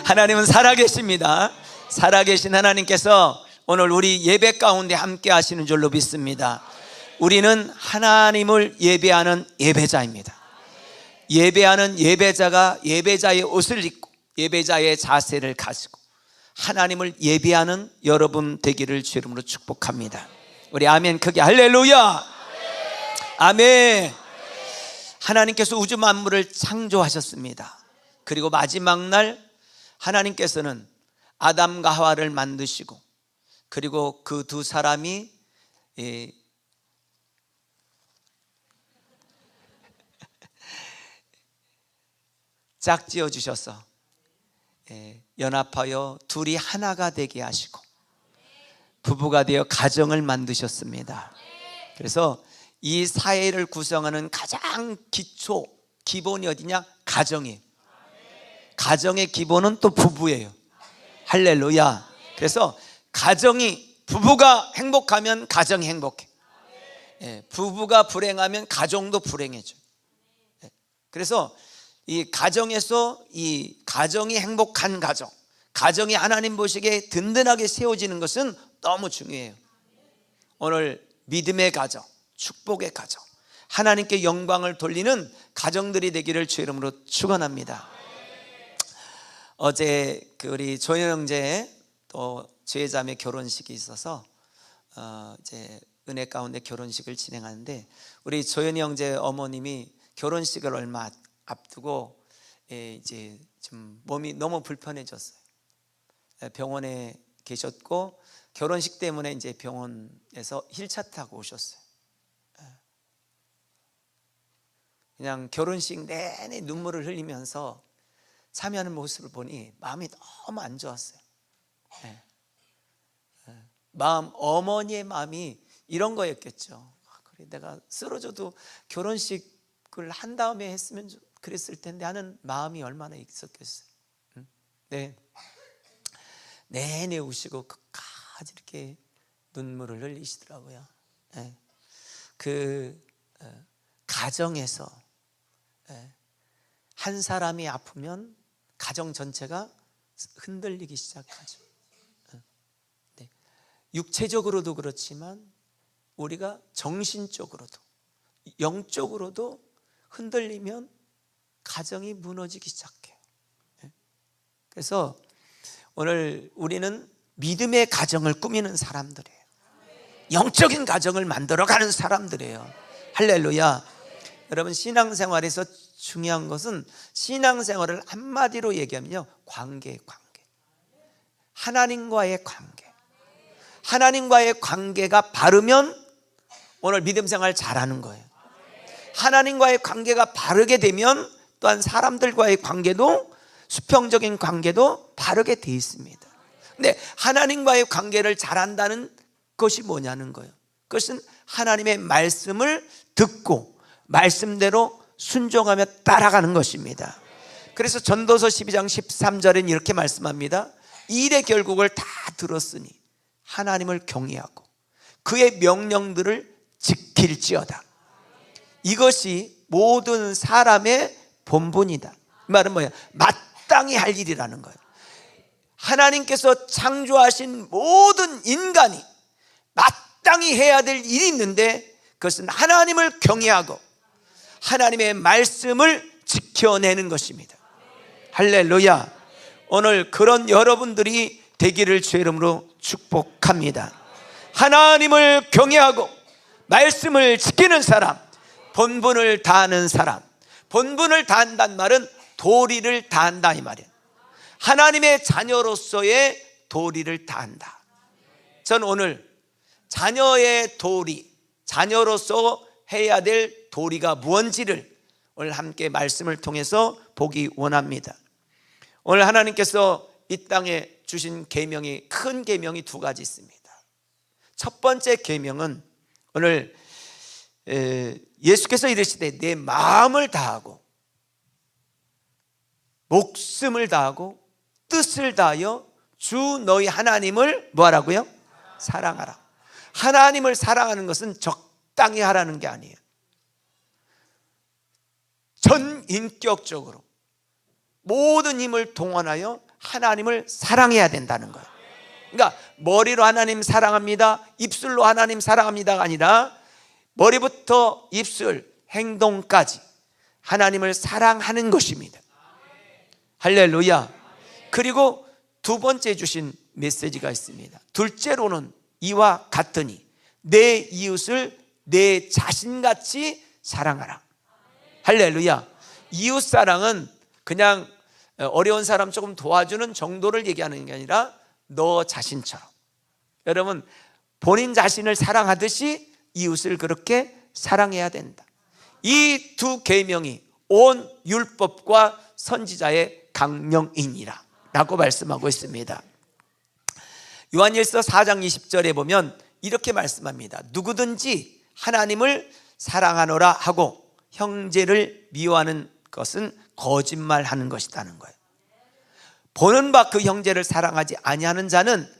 하나님은 살아계십니다. 살아계신 하나님께서 오늘 우리 예배 가운데 함께 하시는 줄로 믿습니다. 우리는 하나님을 예배하는 예배자입니다. 예배하는 예배자가 예배자의 옷을 입고 예배자의 자세를 가지고 하나님을 예배하는 여러분 되기를 주 이름으로 축복합니다. 우리 아멘 크게 할렐루야. 아멘. 하나님께서 우주 만물을 창조하셨습니다. 그리고 마지막 날 하나님께서는 아담과 하와를 만드시고 그리고 그 두 사람이 짝지어 주셔서 연합하여 둘이 하나가 되게 하시고 부부가 되어 가정을 만드셨습니다. 그래서 이 사회를 구성하는 가장 기본이 어디냐? 가정이에요. 가정의 기본은 또 부부예요. 할렐루야. 그래서 부부가 행복하면 가정이 행복해. 부부가 불행하면 가정도 불행해져. 그래서 이 가정에서 이 가정이 행복한 가정이 하나님 보시기에 든든하게 세워지는 것은 너무 중요해요. 오늘 믿음의 가정, 축복의 가정, 하나님께 영광을 돌리는 가정들이 되기를 주 이름으로 축원합니다. 어제 우리 조현 형제 또 제자매 결혼식이 있어서 이제 은혜 가운데 결혼식을 진행하는데 우리 조현 형제 어머님이 결혼식을 얼마 앞두고 이제 좀 몸이 너무 불편해졌어요. 병원에 계셨고 결혼식 때문에 이제 병원에서 휠차 타고 오셨어요. 그냥 결혼식 내내 눈물을 흘리면서 참여하는 모습을 보니 마음이 너무 안 좋았어요. 어머니의 마음이 이런 거였겠죠. 그래 내가 쓰러져도 결혼식을 한 다음에 했으면 그랬을 텐데 하는 마음이 얼마나 있었겠어요. 네. 내내 우시고 끝까지 이렇게 눈물을 흘리시더라고요. 그 가정에서 한 사람이 아프면 가정 전체가 흔들리기 시작하죠. 육체적으로도 그렇지만 우리가 정신적으로도 영적으로도 흔들리면 가정이 무너지기 시작해요. 그래서 오늘 우리는 믿음의 가정을 꾸미는 사람들이에요. 영적인 가정을 만들어가는 사람들이에요. 할렐루야. 여러분 신앙생활에서 중요한 것은 신앙생활을 한마디로 얘기하면요 관계. 하나님과의 관계가 바르면 오늘 믿음생활 잘하는 거예요. 하나님과의 관계가 바르게 되면 또한 사람들과의 관계도 수평적인 관계도 바르게 돼 있습니다. 근데 하나님과의 관계를 잘한다는 것이 뭐냐는 거예요. 그것은 하나님의 말씀을 듣고 말씀대로 순종하며 따라가는 것입니다. 그래서 전도서 12장 13절에는 이렇게 말씀합니다. 이 일의 결국을 다 들었으니 하나님을 경외하고 그의 명령들을 지킬지어다. 이것이 모든 사람의 본분이다. 이 말은 뭐예요? 마땅히 할 일이라는 거예요. 하나님께서 창조하신 모든 인간이 마땅히 해야 될 일이 있는데 그것은 하나님을 경외하고 하나님의 말씀을 지켜내는 것입니다. 할렐루야. 오늘 그런 여러분들이 되기를 주의 이름으로 축복합니다. 하나님을 경외하고 말씀을 지키는 사람, 본분을 다하는 사람. 본분을 다한다는 말은 도리를 다한다 이 말이에요. 하나님의 자녀로서의 도리를 다한다. 저는 오늘 자녀의 도리, 자녀로서 해야 될 도리가 무엇인지를 오늘 함께 말씀을 통해서 보기 원합니다. 오늘 하나님께서 이 땅에 주신 계명이 큰 계명이 두 가지 있습니다. 첫 번째 계명은 오늘 예수께서 이르시되 내 마음을 다하고 목숨을 다하고 뜻을 다하여 주 너희 하나님을 뭐하라고요? 사랑하라. 하나님을 사랑하는 것은 적당히 하라는 게 아니에요. 전 인격적으로 모든 힘을 동원하여 하나님을 사랑해야 된다는 거예요. 그러니까 머리로 하나님 사랑합니다, 입술로 하나님 사랑합니다가 아니라 머리부터 입술, 행동까지 하나님을 사랑하는 것입니다. 할렐루야. 그리고 두 번째 주신 메시지가 있습니다. 둘째로는 이와 같으니 내 이웃을 내 자신같이 사랑하라. 할렐루야. 이웃 사랑은 그냥 어려운 사람 조금 도와주는 정도를 얘기하는 게 아니라 너 자신처럼, 여러분 본인 자신을 사랑하듯이 이웃을 그렇게 사랑해야 된다. 이 두 계명이 온 율법과 선지자의 강령이니라 라고 말씀하고 있습니다. 요한일서 4장 20절에 보면 이렇게 말씀합니다. 누구든지 하나님을 사랑하노라 하고 형제를 미워하는 것은 거짓말하는 것이라는 거예요. 보는 바 그 형제를 사랑하지 아니하는 자는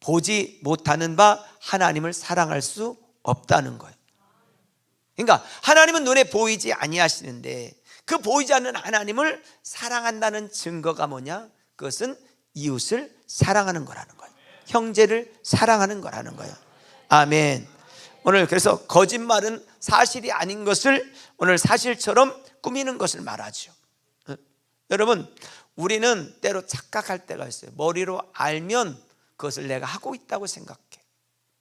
보지 못하는 바 하나님을 사랑할 수 없다는 거예요. 그러니까 하나님은 눈에 보이지 아니하시는데 그 보이지 않는 하나님을 사랑한다는 증거가 뭐냐? 그것은 이웃을 사랑하는 거라는 거예요. 형제를 사랑하는 거라는 거예요. 아멘. 오늘 그래서 거짓말은 사실이 아닌 것을 오늘 사실처럼 꾸미는 것을 말하죠. 여러분, 우리는 때로 착각할 때가 있어요. 머리로 알면 그것을 내가 하고 있다고 생각해.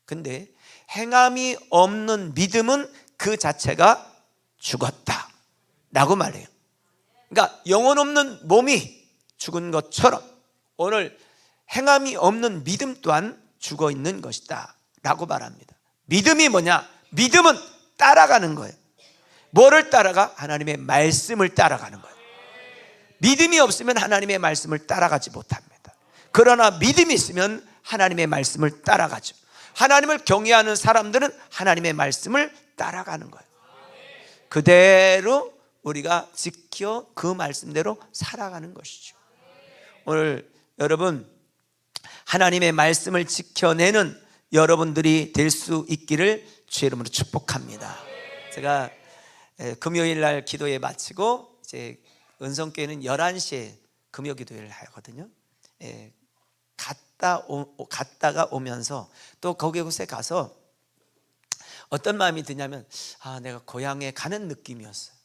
근데 행함이 없는 믿음은 그 자체가 죽었다 라고 말해요. 그러니까 영혼 없는 몸이 죽은 것처럼 오늘 행함이 없는 믿음 또한 죽어 있는 것이다 라고 말합니다. 믿음이 뭐냐? 믿음은 따라가는 거예요. 뭐를 따라가? 하나님의 말씀을 따라가는 거예요. 믿음이 없으면 하나님의 말씀을 따라가지 못합니다. 그러나 믿음이 있으면 하나님의 말씀을 따라가죠. 하나님을 경외하는 사람들은 하나님의 말씀을 따라가는 거예요. 그대로 우리가 지켜 그 말씀대로 살아가는 것이죠. 오늘 여러분, 하나님의 말씀을 지켜내는 여러분들이 될 수 있기를 주의 이름으로 축복합니다. 제가 금요일 날 기도회 마치고 이제 은성교회는 11시에 금요 기도회를 하거든요. 갔다가 오면서 또 거기에 가서 어떤 마음이 드냐면 내가 고향에 가는 느낌이었어요.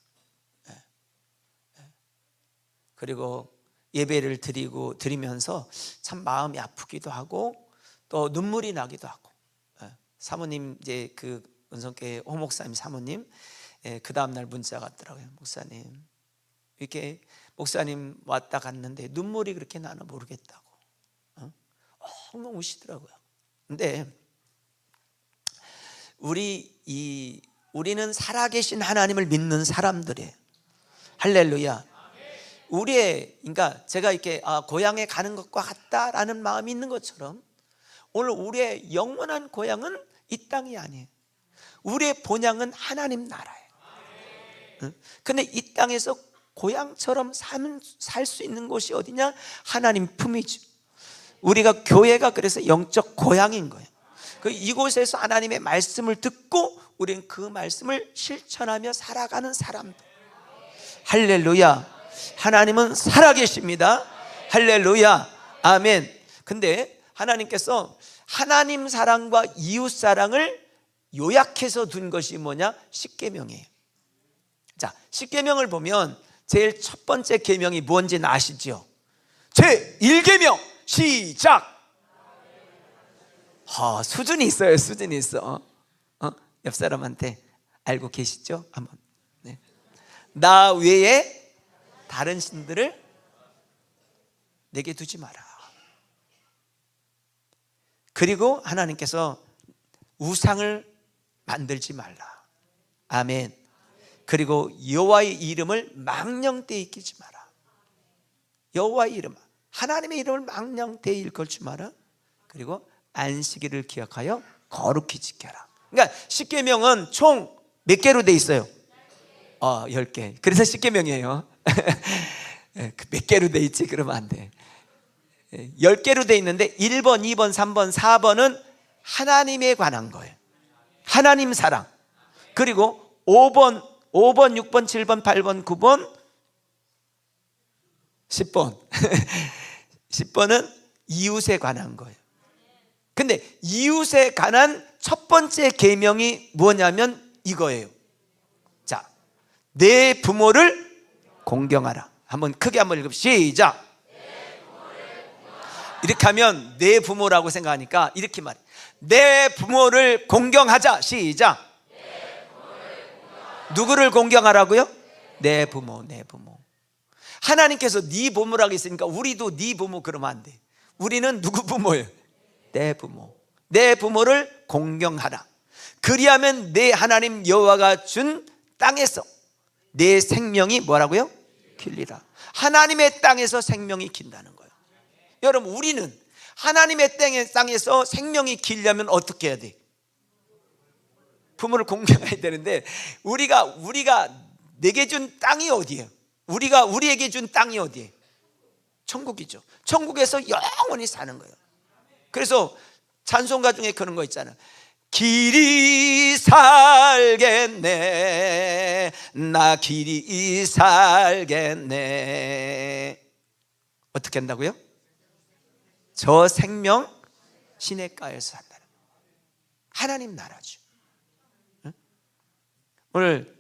그리고 예배를 드리면서 참 마음이 아프기도 하고 또 눈물이 나기도 하고, 사모님 이제 그 은성교회 호목사님 사모님 그 다음날 문자가 왔더라고요. 목사님 이렇게 목사님 왔다 갔는데 눈물이 그렇게 나나 모르겠다고 엉엉 우시더라고요. 근데 우리는 살아계신 하나님을 믿는 사람들이에요. 할렐루야. 그러니까 제가 이렇게 고향에 가는 것과 같다라는 마음이 있는 것처럼 오늘 우리의 영원한 고향은 이 땅이 아니에요. 우리의 본향은 하나님 나라예요. 근데 이 땅에서 고향처럼 살 수 있는 곳이 어디냐? 하나님 품이죠. 우리가 교회가 그래서 영적 고향인 거예요. 이곳에서 하나님의 말씀을 듣고 우리는 그 말씀을 실천하며 살아가는 사람들. 할렐루야. 하나님은 살아계십니다. 할렐루야. 아멘. 근데 하나님께서 하나님 사랑과 이웃 사랑을 요약해서 둔 것이 뭐냐? 십계명이에요. 자, 십계명을 보면 제일 첫 번째 계명이 뭔지는 아시죠? 제 1계명 시작. 수준이 있어요. 수준이 있어. 옆 사람한테 알고 계시죠? 한번. 네. 나 외에 다른 신들을 내게 두지 마라. 그리고 하나님께서 우상을 만들지 말라. 아멘. 그리고 여호와의 이름을 망령되이 일컫지 마라. 여호와의 이름, 하나님의 이름을 망령되이 일컬지 마라. 그리고 안식일을 기억하여 거룩히 지켜라. 그러니까 십계명은 총 몇 개로 돼 있어요? 10개. 그래서 십계명이에요. 몇 개로 돼 있지? 그러면 안 돼. 10개로 돼 있는데 1번, 2번, 3번, 4번은 하나님에 관한 거예요. 하나님 사랑. 그리고 5번, 6번, 7번, 8번, 9번, 10번 10번은 이웃에 관한 거예요. 근데 이웃에 관한 첫 번째 계명이 뭐냐면 이거예요. 자, 내 부모를 공경하라. 한번 크게 한번 읽읍시다. 시작. 이렇게 하면 내 부모라고 생각하니까 이렇게 말해. 내 부모를 공경하자. 시작. 누구를 공경하라고요? 내 부모, 내 부모. 하나님께서 네 부모라고 했으니까 우리도 네 부모 그러면 안 돼. 우리는 누구 부모예요? 내 부모. 내 부모를 공경하라. 그리하면 내 하나님 여호와가 준 땅에서 내 생명이 뭐라고요? 길리라. 하나님의 땅에서 생명이 긴다는 거예요. 여러분, 우리는 하나님의 땅에서 생명이 길려면 어떻게 해야 돼? 부모를 공경해야 되는데 우리가 내게 준 땅이 어디예요? 우리에게 준 땅이 어디예요? 천국이죠. 천국에서 영원히 사는 거예요. 그래서 찬송가 중에 그런 거 있잖아요. 길이 살겠네, 나 길이 살겠네. 어떻게 한다고요? 저 생명 시냇가에서 산다는 거예요. 하나님 나라죠. 오늘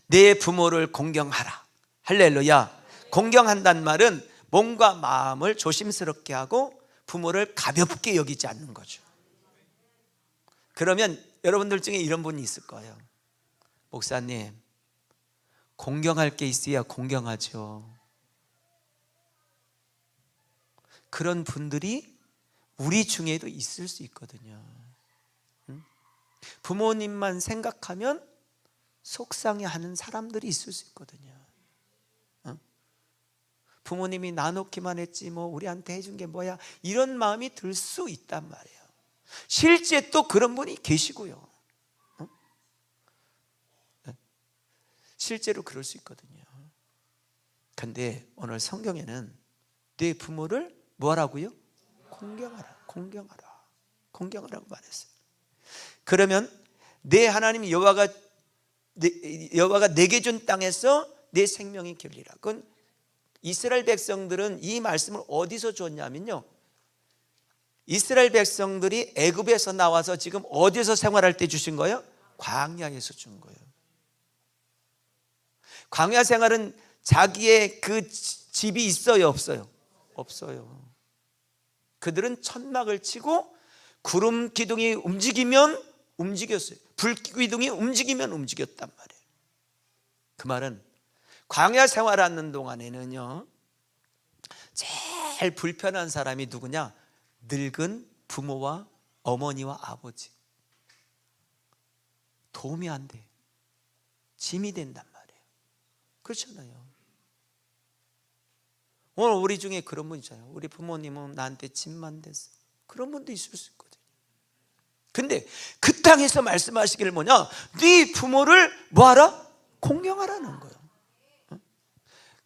내 부모를 공경하라. 할렐루야. 공경한다는 말은 몸과 마음을 조심스럽게 하고 부모를 가볍게 여기지 않는 거죠. 그러면 여러분들 중에 이런 분이 있을 거예요. 목사님, 공경할 게 있어야 공경하죠. 그런 분들이 우리 중에도 있을 수 있거든요. 부모님만 생각하면 속상해하는 사람들이 있을 수 있거든요. 부모님이 나놓기만 했지 뭐 우리한테 해준 게 뭐야, 이런 마음이 들 수 있단 말이에요. 실제 또 그런 분이 계시고요. 실제로 그럴 수 있거든요. 근데 오늘 성경에는 내 부모를 뭐하라고요? 공경하라고 말했어요. 그러면 내 하나님 여호와가 내게 준 땅에서 내 생명이 길리라. 그건 이스라엘 백성들은 이 말씀을 어디서 줬냐면요, 이스라엘 백성들이 애굽에서 나와서 지금 어디서 생활할 때 주신 거예요? 광야에서 준 거예요. 광야 생활은 자기의 그 집이 있어요, 없어요? 없어요. 그들은 천막을 치고 구름 기둥이 움직이면 움직였어요. 불 기둥이 움직이면 움직였단 말이에요. 그 말은 광야 생활하는 동안에는요, 제일 불편한 사람이 누구냐? 늙은 부모와 어머니와 아버지. 도움이 안 돼. 짐이 된단 말이에요. 그렇잖아요. 오늘 우리 중에 그런 분 있잖아요. 우리 부모님은 나한테 짐만 됐어. 그런 분도 있을 수 있거든요. 근데 그 땅에서 말씀하시기를 뭐냐? 네 부모를 뭐하라? 공경하라는 거예요.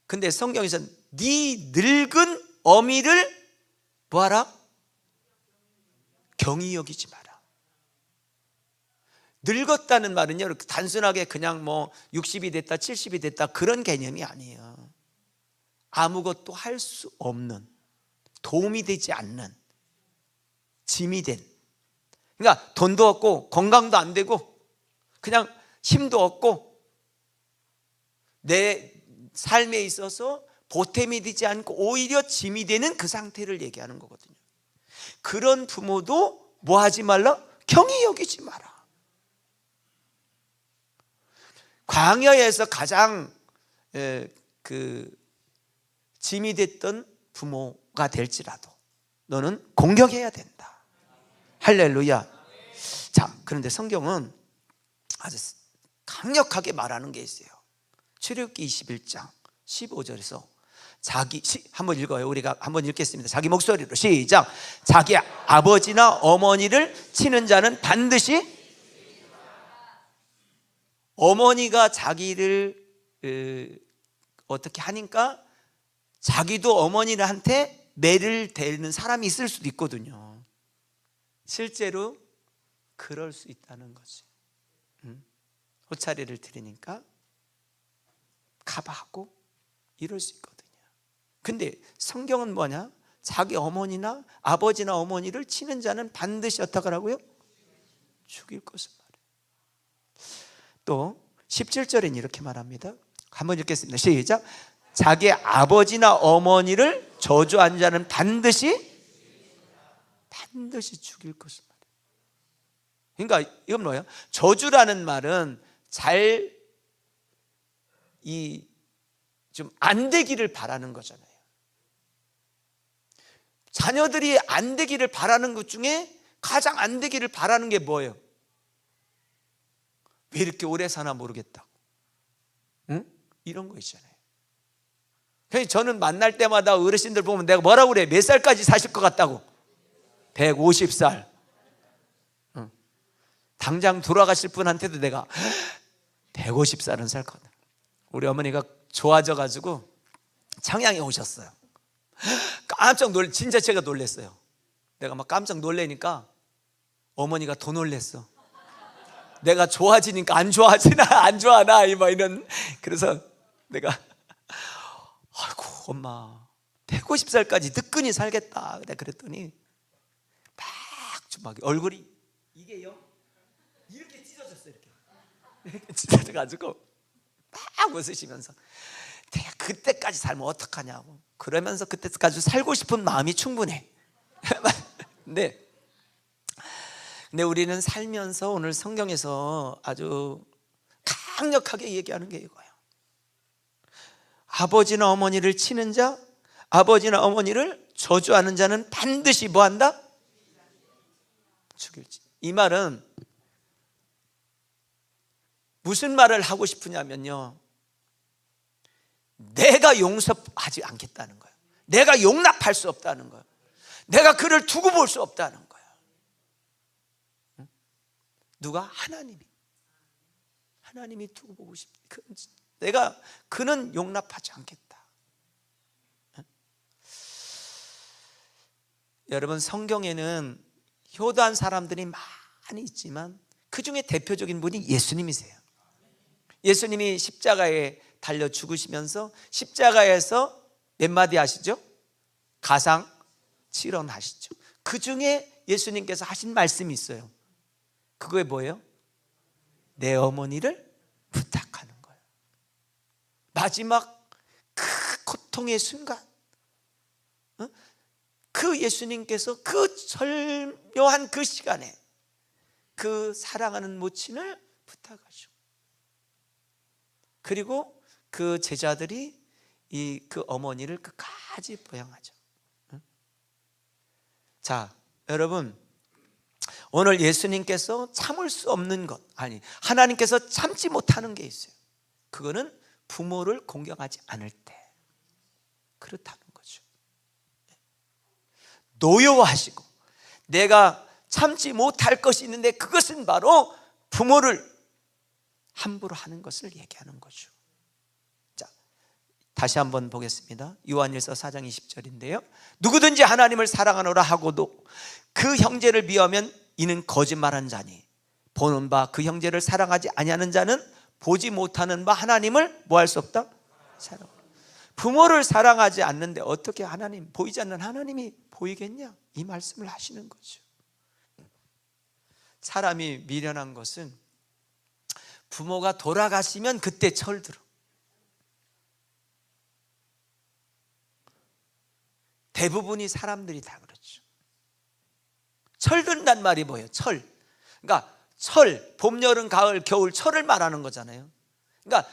근데 성경에서는 네 늙은 어미를 뭐하라? 경히 여기지 마라. 늙었다는 말은요, 단순하게 그냥 뭐 60이 됐다 70이 됐다 그런 개념이 아니에요. 아무것도 할 수 없는, 도움이 되지 않는, 짐이 된, 그러니까 돈도 없고 건강도 안 되고 그냥 힘도 없고 내 삶에 있어서 보탬이 되지 않고 오히려 짐이 되는 그 상태를 얘기하는 거거든요. 그런 부모도 뭐 하지 말라? 경히 여기지 마라. 광야에서 가장 짐이 됐던 부모가 될지라도 너는 공경해야 된다. 할렐루야. 자, 그런데 성경은 아주 강력하게 말하는 게 있어요. 출애굽기 21장 15절에서 한번 읽어요. 우리가 한번 읽겠습니다. 자기 목소리로 시작. 자기 아버지나 어머니를 치는 자는 반드시, 어머니가 자기를 어떻게 하니까 자기도 어머니한테 매를 대는 사람이 있을 수도 있거든요. 실제로 그럴 수 있다는 거지. 호차례를 드리니까 가봐하고 이럴 수 있거든요. 근데 성경은 뭐냐? 자기 어머니나 아버지나 어머니를 치는 자는 반드시 어떻게 하라고요? 죽일 것을 말해요. 또 17절에는 이렇게 말합니다. 한번 읽겠습니다. 시작. 자기 아버지나 어머니를 저주한 자는 반드시 죽일 것을 말해요. 그러니까 이건 뭐예요? 저주라는 말은 좀 안 되기를 바라는 거잖아요. 자녀들이 안 되기를 바라는 것 중에 가장 안 되기를 바라는 게 뭐예요? 왜 이렇게 오래 사나 모르겠다고. 응? 이런 거 있잖아요. 그래서 저는 만날 때마다 어르신들 보면 내가 뭐라고 그래? 몇 살까지 사실 것 같다고? 150살. 응. 당장 돌아가실 분한테도 내가 150살은 살 거다. 우리 어머니가 좋아져가지고 청양에 오셨어요. 진짜 제가 놀랐어요. 내가 막 깜짝 놀래니까 어머니가 더 놀랬어. 내가 좋아지니까 안 좋아지나 안 좋아하나 이런. 그래서 내가 아이고 엄마 150살까지 뜨끈히 살겠다 그랬더니 막 얼굴이 이게요 이렇게 찢어졌어요. 이렇게 찢어져가지고 막 웃으시면서 내가 그때까지 살면 어떡하냐고. 그러면서 그때까지 살고 싶은 마음이 충분해. 근데 우리는 살면서 오늘 성경에서 아주 강력하게 얘기하는 게 이거예요. 아버지나 어머니를 치는 자, 아버지나 어머니를 저주하는 자는 반드시 뭐한다? 죽일지. 이 말은 무슨 말을 하고 싶으냐면요, 내가 용서하지 않겠다는 거예요. 내가 용납할 수 없다는 거예요. 내가 그를 두고 볼 수 없다는 거예요. 누가? 하나님이 두고 보고 싶다. 그는 용납하지 않겠다. 여러분, 성경에는 효도한 사람들이 많이 있지만 그 중에 대표적인 분이 예수님이세요. 예수님이 십자가에 달려 죽으시면서 십자가에서 몇 마디 하시죠? 가상 7언 하시죠. 그 중에 예수님께서 하신 말씀이 있어요. 그거에 뭐예요? 내 어머니를 부탁하는 거예요. 마지막 그 고통의 순간, 그 예수님께서 그 절묘한 그 시간에 그 사랑하는 모친을 부탁하시고, 그리고 그 제자들이 그 어머니를 끝까지 보양하죠. 자, 여러분, 오늘 예수님께서 참을 수 없는 것, 하나님께서 참지 못하는 게 있어요. 그거는 부모를 공경하지 않을 때 그렇다는 거죠. 노여워하시고 내가 참지 못할 것이 있는데 그것은 바로 부모를 함부로 하는 것을 얘기하는 거죠. 자, 다시 한번 보겠습니다. 요한일서 4장 20절인데요. 누구든지 하나님을 사랑하노라 하고도 그 형제를 미워하면 이는 거짓말한 자니 보는 바 그 형제를 사랑하지 아니하는 자는 보지 못하는 바 하나님을 뭐 할 수 없다? 사랑. 부모를 사랑하지 않는데 어떻게 보이지 않는 하나님이 보이겠냐? 이 말씀을 하시는 거죠. 사람이 미련한 것은 부모가 돌아가시면 그때 철들어. 대부분이 사람들이 다 그렇죠. 철든단 말이 뭐예요? 그러니까 봄, 여름, 가을, 겨울 철을 말하는 거잖아요. 그러니까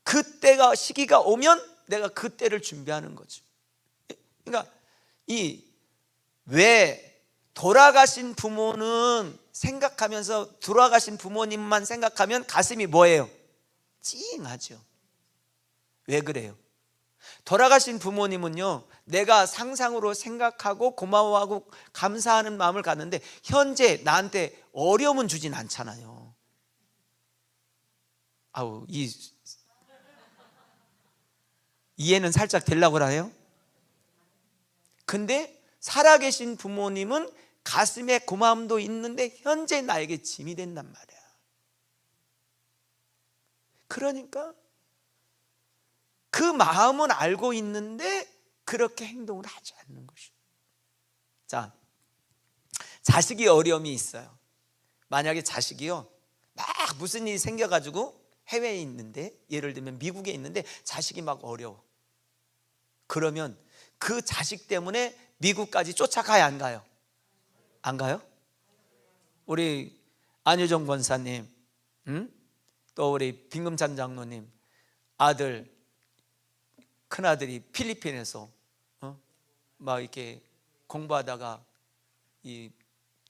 그때가 시기가 오면 내가 그때를 준비하는 거죠. 그러니까 왜 돌아가신 부모는 생각하면서 돌아가신 부모님만 생각하면 가슴이 뭐예요? 찡하죠. 왜 그래요? 돌아가신 부모님은요, 내가 상상으로 생각하고 고마워하고 감사하는 마음을 갖는데 현재 나한테 어려움은 주진 않잖아요. 이해는 살짝 되려고 하네요. 근데 살아계신 부모님은 가슴에 고마움도 있는데 현재 나에게 짐이 된단 말이야. 그러니까 그 마음은 알고 있는데 그렇게 행동을 하지 않는 것이죠. 자, 자식이 어려움이 있어요. 만약에 자식이요 막 무슨 일이 생겨가지고 해외에 있는데, 예를 들면 미국에 있는데 자식이 막 어려워. 그러면 그 자식 때문에 미국까지 쫓아가야 안 가요? 안 가요? 우리 안유정 권사님, 또 우리 빈금찬 장로님 아들, 큰아들이 필리핀에서 막 이렇게 공부하다가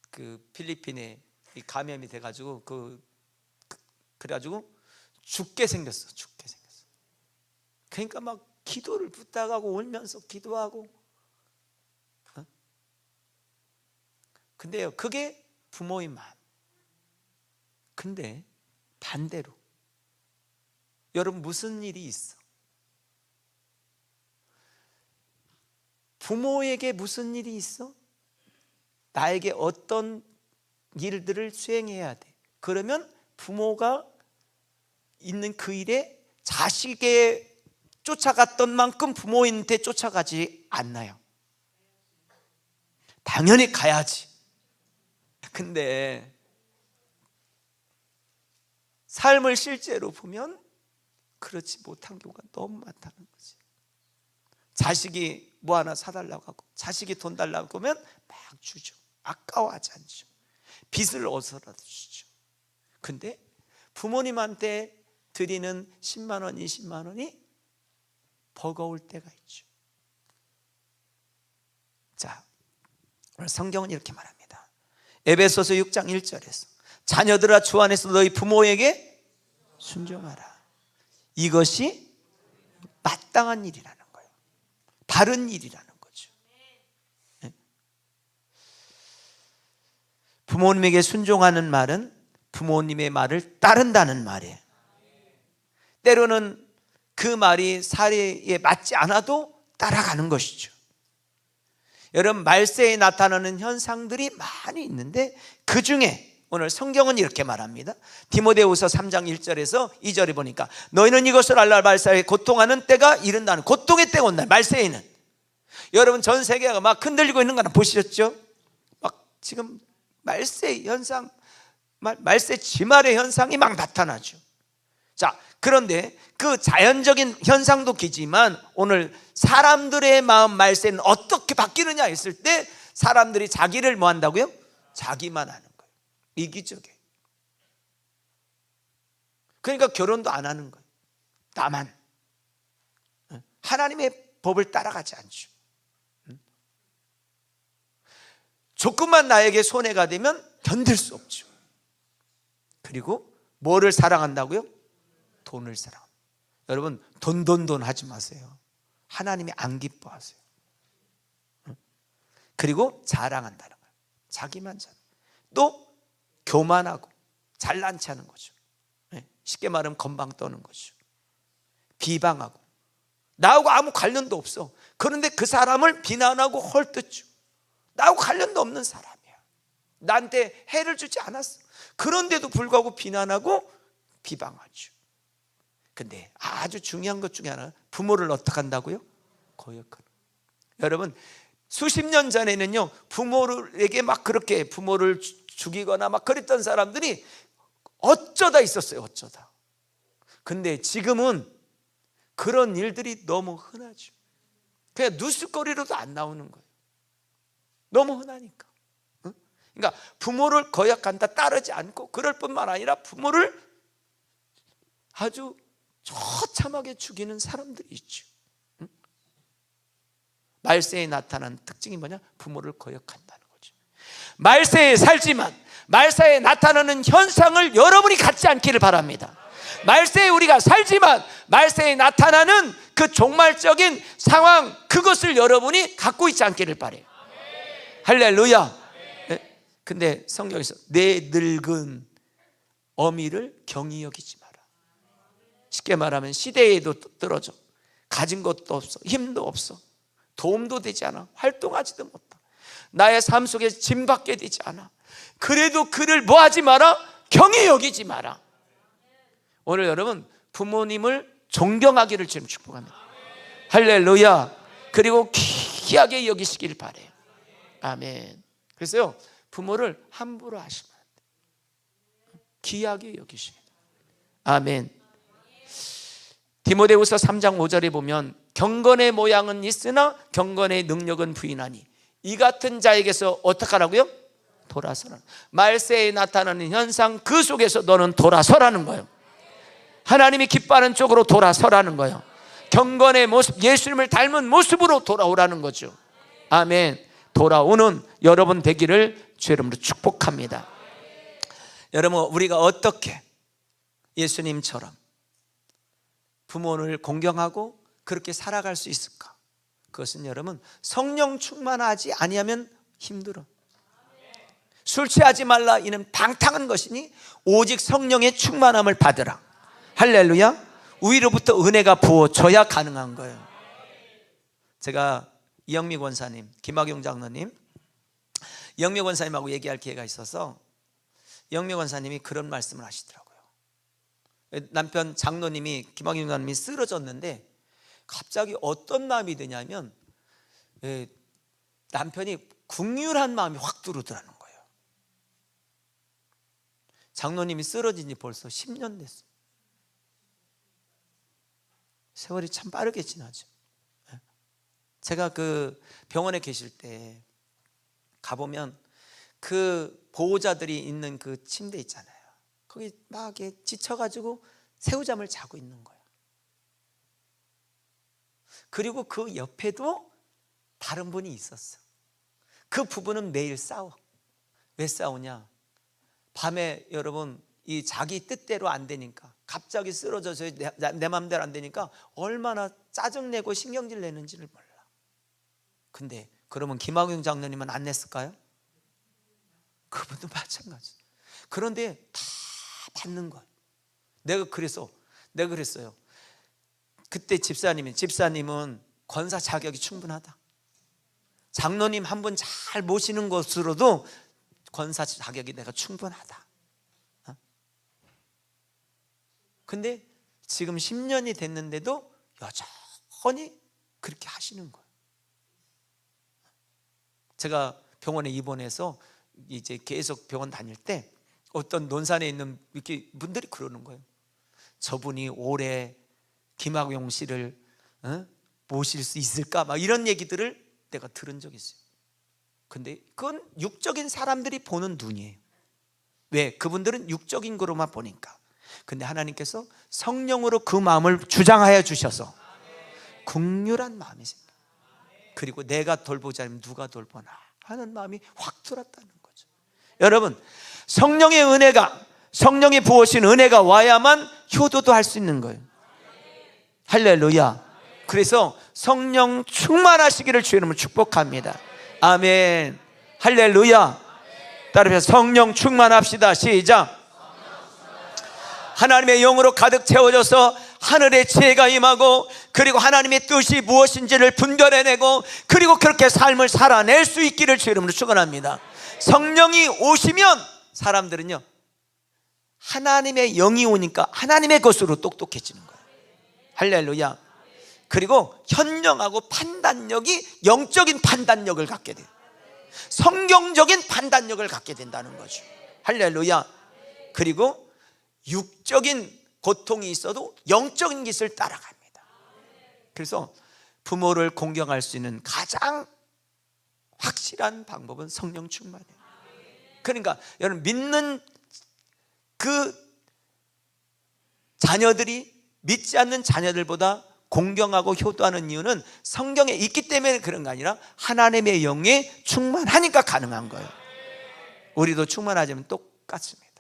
그 필리핀에 감염이 돼가지고 그래가지고 죽게 생겼어. 그러니까 막 기도를 부탁하고 울면서 기도하고. 근데요, 그게 부모의 마음. 근데 반대로 여러분, 무슨 일이 있어? 부모에게 무슨 일이 있어? 나에게 어떤 일들을 수행해야 돼. 그러면 부모가 있는 그 일에 자식에 쫓아갔던 만큼 부모한테 쫓아가지 않나요? 당연히 가야지. 근데 삶을 실제로 보면 그렇지 못한 경우가 너무 많다는 거지. 자식이 뭐 하나 사달라고 하고, 자식이 돈 달라고 하면 막 주죠. 아까워하지 않죠. 빚을 얻어라도 주죠. 근데 부모님한테 드리는 10만 원, 20만 원이 버거울 때가 있죠. 자, 오늘 성경은 이렇게 말합니다. 에베소서 6장 1절에서 자녀들아 주 안에서 너희 부모에게 순종하라. 이것이 마땅한 일이라는 거예요. 바른 일이라는 거죠. 부모님에게 순종하는 말은 부모님의 말을 따른다는 말이에요. 때로는 그 말이 사례에 맞지 않아도 따라가는 것이죠. 여러분, 말세에 나타나는 현상들이 많이 있는데 그 중에 오늘 성경은 이렇게 말합니다. 디모데후서 3장 1절에서 2절에 보니까 너희는 이것을 알라. 말세에 고통하는 때가 이른다는, 고통의 때가 온다. 말세에는. 여러분, 전 세계가 막 흔들리고 있는 거 보시셨죠? 막 지금 말세 현상, 말세 지말의 현상이 막 나타나죠. 자, 그런데 그 자연적인 현상도 기지만 오늘 사람들의 마음 말세는 어떻게 바뀌느냐 했을 때 사람들이 자기를 뭐 한다고요? 자기만 하는 거예요. 이기적이에요. 그러니까 결혼도 안 하는 거예요. 나만. 하나님의 법을 따라가지 않죠. 조금만 나에게 손해가 되면 견딜 수 없죠. 그리고 뭐를 사랑한다고요? 돈을 사랑합니다. 여러분, 돈 하지 마세요. 하나님이 안 기뻐하세요. 그리고 자랑한다는 거예요. 자기만 자랑. 또 교만하고 잘난 체하는 거죠. 쉽게 말하면 건방 떠는 거죠. 비방하고 나하고 아무 관련도 없어. 그런데 그 사람을 비난하고 헐뜯죠. 나하고 관련도 없는 사람이야. 나한테 해를 주지 않았어. 그런데도 불구하고 비난하고 비방하죠. 근데 아주 중요한 것 중에 하나, 부모를 어떻게 한다고요? 거역하는. 여러분, 수십 년 전에는요, 부모에게 막 그렇게 부모를 죽이거나 막 그랬던 사람들이 어쩌다 있었어요. 어쩌다. 근데 지금은 그런 일들이 너무 흔하죠. 그냥 뉴스거리로도 안 나오는 거예요. 너무 흔하니까. 그러니까 부모를 거역한다, 따르지 않고, 그럴 뿐만 아니라 부모를 아주 처참하게 죽이는 사람들이 있죠. 말세에 나타나는 특징이 뭐냐? 부모를 거역한다는 거죠. 말세에 살지만 말세에 나타나는 현상을 여러분이 갖지 않기를 바랍니다. 말세에 우리가 살지만 말세에 나타나는 그 종말적인 상황, 그것을 여러분이 갖고 있지 않기를 바라요. 할렐루야. 네? 근데 성경에서 내 늙은 어미를 경히 여기지 마라. 쉽게 말하면 시대에도 떨어져, 가진 것도 없어, 힘도 없어, 도움도 되지 않아, 활동하지도 못하, 나의 삶 속에 짐받게 되지 않아. 그래도 그를 뭐 하지 마라? 경히 여기지 마라. 오늘 여러분, 부모님을 존경하기를 지금 축복합니다. 할렐루야. 그리고 귀하게 여기시길 바래요. 아멘. 그래서요, 부모를 함부로 하시면 안 돼요. 귀하게 여기시면 돼요. 아멘. 디모데후서 3장 5절에 보면 경건의 모양은 있으나 경건의 능력은 부인하니 이 같은 자에게서 어떡하라고요? 돌아서라. 말세에 나타나는 현상 그 속에서 너는 돌아서라는 거예요. 하나님이 기뻐하는 쪽으로 돌아서라는 거예요. 경건의 모습, 예수님을 닮은 모습으로 돌아오라는 거죠. 아멘. 돌아오는 여러분 되기를 주 이름으로 축복합니다. 여러분, 우리가 어떻게 예수님처럼 부모를 공경하고 그렇게 살아갈 수 있을까? 그것은 여러분, 성령 충만하지 아니하면 힘들어. 술 취하지 말라 이는 방탕한 것이니 오직 성령의 충만함을 받으라. 할렐루야. 위로부터 은혜가 부어져야 가능한 거예요. 제가 이영미 권사님, 김학용 장로님, 이영미 권사님하고 얘기할 기회가 있어서 이영미 권사님이 그런 말씀을 하시더라고요. 남편 장로님이, 김학용 장로님이 쓰러졌는데 갑자기 어떤 마음이 드냐면 남편이 긍휼한 마음이 확 들어오더라는 거예요. 장로님이 쓰러진 지 벌써 10년 됐어요. 세월이 참 빠르게 지나죠. 제가 그 병원에 계실 때 가보면 그 보호자들이 있는 그 침대 있잖아요. 거기 막 이렇게 지쳐가지고 새우잠을 자고 있는 거예요. 그리고 그 옆에도 다른 분이 있었어. 그 부부는 매일 싸워. 왜 싸우냐? 밤에 여러분 이 자기 뜻대로 안 되니까, 갑자기 쓰러져서 내 맘대로 안 되니까 얼마나 짜증내고 신경질 내는지를 몰라. 근데 그러면 김학용 장로님은 안 냈을까요? 그분도 마찬가지. 그런데 다 받는 거예요. 내가 그랬어요. 그때 집사님은 권사 자격이 충분하다. 장로님 한 분 잘 모시는 것으로도 권사 자격이 내가 충분하다. 근데 지금 10년이 됐는데도 여전히 그렇게 하시는 거예요. 제가 병원에 입원해서 이제 계속 병원 다닐 때 어떤 논산에 있는 이렇게 분들이 그러는 거예요. 저분이 올해 김학용 씨를 모실 수 있을까? 막 이런 얘기들을 내가 들은 적이 있어요. 근데 그건 육적인 사람들이 보는 눈이에요. 왜? 그분들은 육적인 거로만 보니까. 근데 하나님께서 성령으로 그 마음을 주장하여 주셔서 긍휼한 마음이 생겨요. 그리고 내가 돌보지 않으면 누가 돌보나 하는 마음이 확 들었다는 거죠. 여러분, 성령의 은혜가, 성령이 부으신 은혜가 와야만 효도도 할 수 있는 거예요. 할렐루야. 그래서 성령 충만하시기를 주의 이름으로 축복합니다. 아멘. 할렐루야. 따라서 성령 충만합시다. 시작. 하나님의 영으로 가득 채워져서 하늘의 지혜가 임하고, 그리고 하나님의 뜻이 무엇인지를 분별해내고, 그리고 그렇게 삶을 살아낼 수 있기를 주의 이름으로 축원합니다. 성령이 오시면 사람들은요, 하나님의 영이 오니까 하나님의 것으로 똑똑해지는 거예요. 할렐루야. 그리고 현명하고 판단력이 영적인 판단력을 갖게 돼요. 성경적인 판단력을 갖게 된다는 거죠. 할렐루야. 그리고 육적인 고통이 있어도 영적인 것을 따라갑니다. 그래서 부모를 공경할 수 있는 가장 확실한 방법은 성령 충만이에요. 그러니까 여러분, 믿는 그 자녀들이 믿지 않는 자녀들보다 공경하고 효도하는 이유는 성경에 있기 때문에 그런 거 아니라 하나님의 영에 충만하니까 가능한 거예요. 우리도 충만하자면 똑같습니다.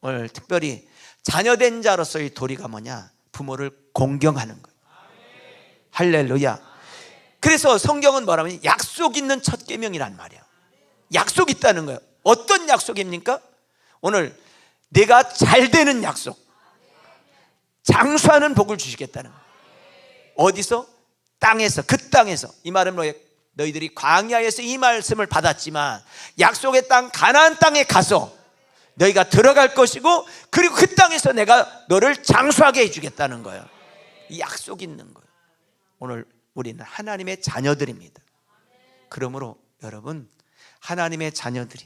오늘 특별히 자녀된 자로서의 도리가 뭐냐? 부모를 공경하는 거예요. 할렐루야. 그래서 성경은 뭐라면 약속 있는 첫 계명이란 말이에요. 약속 있다는 거예요. 어떤 약속입니까? 오늘 내가 잘 되는 약속, 장수하는 복을 주시겠다는 거예요. 어디서? 땅에서. 그 땅에서. 이 말은 뭐예요? 너희들이 광야에서 이 말씀을 받았지만 약속의 땅 가나안 땅에 가서 너희가 들어갈 것이고, 그리고 그 땅에서 내가 너를 장수하게 해주겠다는 거예요. 이 약속이 있는 거예요. 오늘 우리는 하나님의 자녀들입니다. 그러므로 여러분, 하나님의 자녀들이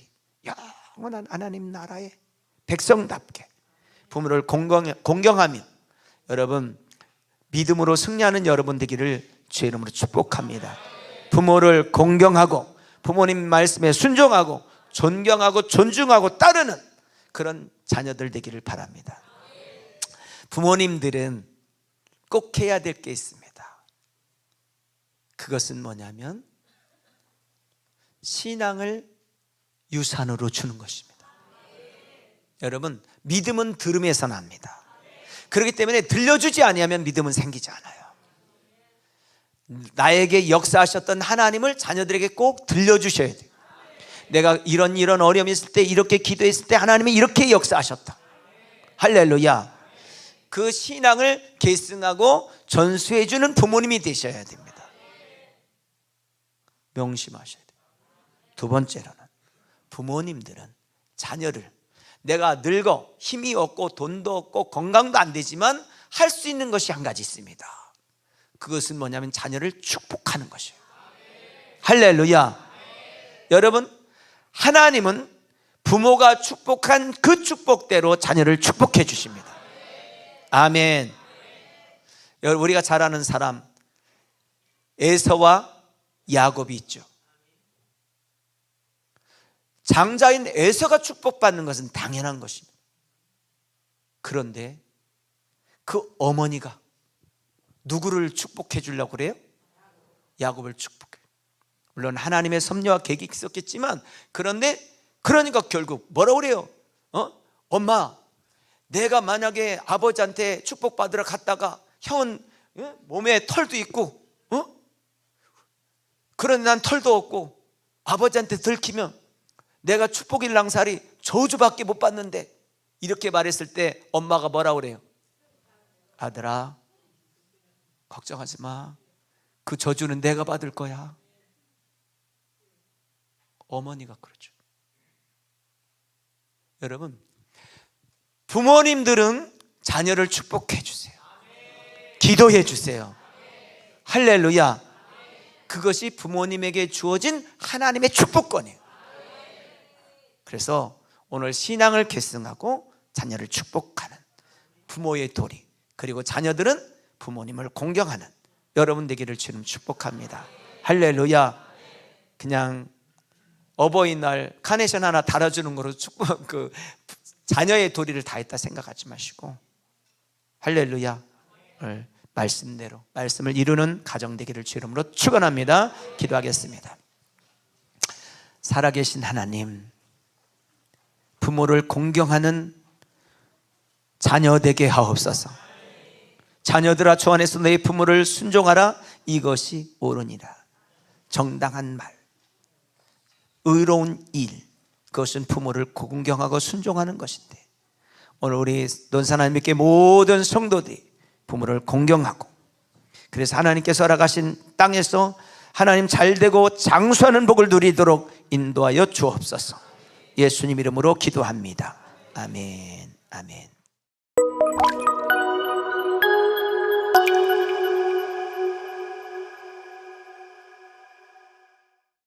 영원한 하나님 나라의 백성답게 부모를 공경하며 여러분 믿음으로 승리하는 여러분 되기를 주의 이름으로 축복합니다. 부모를 공경하고 부모님 말씀에 순종하고 존경하고 존중하고 따르는 그런 자녀들 되기를 바랍니다. 부모님들은 꼭 해야 될 게 있습니다. 그것은 뭐냐면 신앙을 유산으로 주는 것입니다. 여러분, 믿음은 들음에서 납니다. 그렇기 때문에 들려주지 아니하면 믿음은 생기지 않아요. 나에게 역사하셨던 하나님을 자녀들에게 꼭 들려주셔야 돼요. 내가 이런 어려움이 있을 때, 이렇게 기도했을 때 하나님이 이렇게 역사하셨다. 할렐루야. 그 신앙을 계승하고 전수해주는 부모님이 되셔야 됩니다. 명심하셔야 돼요. 두 번째로는 부모님들은 자녀를, 내가 늙어 힘이 없고 돈도 없고 건강도 안 되지만 할 수 있는 것이 한 가지 있습니다. 그것은 뭐냐면 자녀를 축복하는 것이에요. 할렐루야. 여러분, 하나님은 부모가 축복한 그 축복대로 자녀를 축복해 주십니다. 아멘. 여러분, 우리가 잘 아는 사람 에서와 야곱이 있죠. 장자인 에서가 축복받는 것은 당연한 것입니다. 그런데 그 어머니가 누구를 축복해 주려고 그래요? 야곱을 축복해. 물론 하나님의 섭리와 계획이 있었겠지만, 그런데 그러니까 결국 뭐라고 그래요? 엄마, 내가 만약에 아버지한테 축복받으러 갔다가 형은 몸에 털도 있고 그런데 난 털도 없고 아버지한테 들키면 내가 축복일랑살이 저주밖에 못 받는데, 이렇게 말했을 때 엄마가 뭐라고 그래요? 아들아, 걱정하지 마. 그 저주는 내가 받을 거야. 어머니가 그러죠. 여러분, 부모님들은 자녀를 축복해 주세요. 기도해 주세요. 할렐루야. 그것이 부모님에게 주어진 하나님의 축복권이에요. 그래서 오늘 신앙을 계승하고 자녀를 축복하는 부모의 도리, 그리고 자녀들은 부모님을 공경하는 여러분 되기를 주님 축복합니다. 할렐루야. 그냥 어버이날 카네이션 하나 달아주는 거로 축복, 자녀의 도리를 다했다 생각하지 마시고, 할렐루야, 말씀대로 말씀을 이루는 가정 되기를 주 이름으로 축원합니다. 기도하겠습니다. 살아계신 하나님, 부모를 공경하는 자녀 되게 하옵소서. 자녀들아, 주 안에서 너희 부모를 순종하라. 이것이 옳으니라. 정당한 말, 의로운 일, 그것은 부모를 공경하고 순종하는 것인데, 오늘 우리 논산 믿게 모든 성도들이 부모를 공경하고, 그래서 하나님께서 허락하신 땅에서 하나님 잘되고 장수하는 복을 누리도록 인도하여 주옵소서. 예수님 이름으로 기도합니다. 아멘. 아멘.